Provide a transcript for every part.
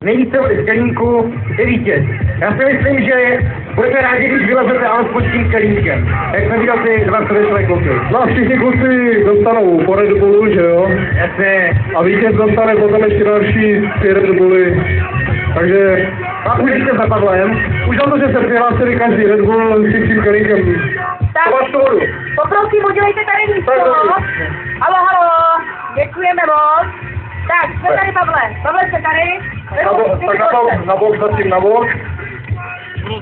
Nejvíce vody z kelímku je vítěz. Já si myslím, že budete rádi, když vylezete alespoň s tím kelímkem. Jak jsem viděl ty dva srdečné kluky. No a všichni kluci dostanou po Red Bullu, že jo? Jasně. A vítěz dostane potom ještě další 3 Red Bully. Takže už jste za Pavlem. už za to, že se přihlásili každý Red Bull s tím kelímkem. Tak, vodu. poprosím, udělejte tady místo. Halo, halo, děkujeme moc. Tak, jsme tady, Pavle. Pavle, jste tady? Tak na bok, zatím na bok.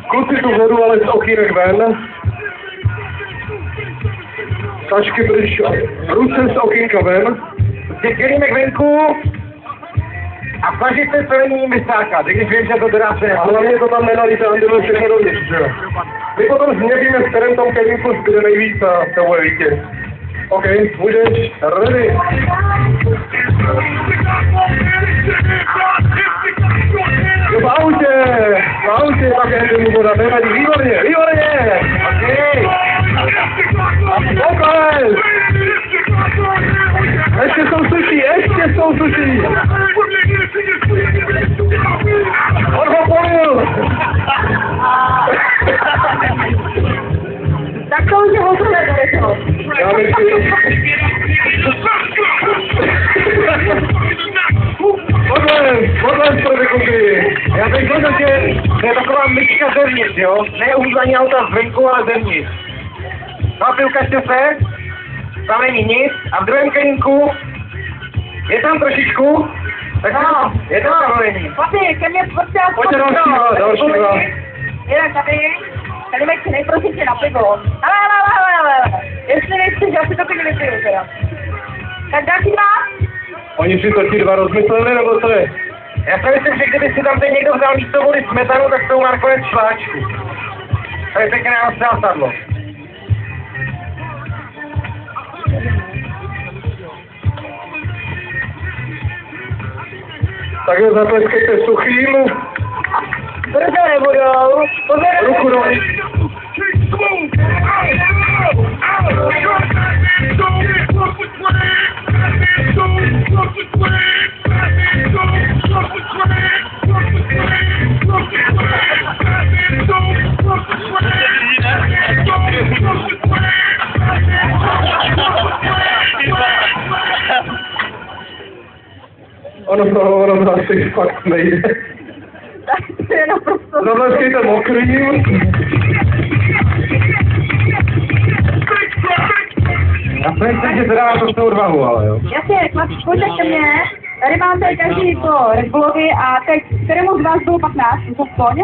Kluci tu vodu, ale z okýnek ven. Tašky pryč, ruce z okýnka ven. Těch kelímek venku a snažíte se není vysákat, i když vím, že to teda se A hlavně to tam nenalíte, Andilo, všechno dovnitř, že jo? My potom změříme, v kterém tom kelímku zbyde nejvíc a to bude vítěz. OK, můžeš, ready. V autě, také ty mu voda, nevadí, výborně, OK. Pokles. Ještě jsou suší. On ho polil. Tak to už je hotové, Dareko. Já myslím. Pokles pro ty kluky. Já bych řekl, že to je taková myčka zevnitř, jo? Ne uhýbání auta zvenku, ale zevnitř. Chlapi, ukažte se. Tam není nic. A v druhém kelímku je tam trošičku. Tak No. je to tam není. Chlapi, ke mně prostě Pojďte další dva. Jeden tady. Tady mi chci prosím tě na pivo. Ale. Jestli nechceš, já si to pivo vypiju teda. Tak další dva. Oni si to ti dva rozmysleli, nebo co je? Já si myslím, že kdyby si tam teď někdo vzal místo vody smetanu, tak to má nakonec šláčku. To je pěkné zásadlo. Takže zatleskejte suchým. Brzo nebudou. Ruku do Ono to asi fakt nejde. Tak to je naprosto... Zatleskejte mokrým. Já si myslím, že to dává prostě odvahu, ale jo. Jasně, chlapi, pojďte mě. Tady máte každý po Red Bullovi a teď, kterému z vás bylo 15, už aspoň?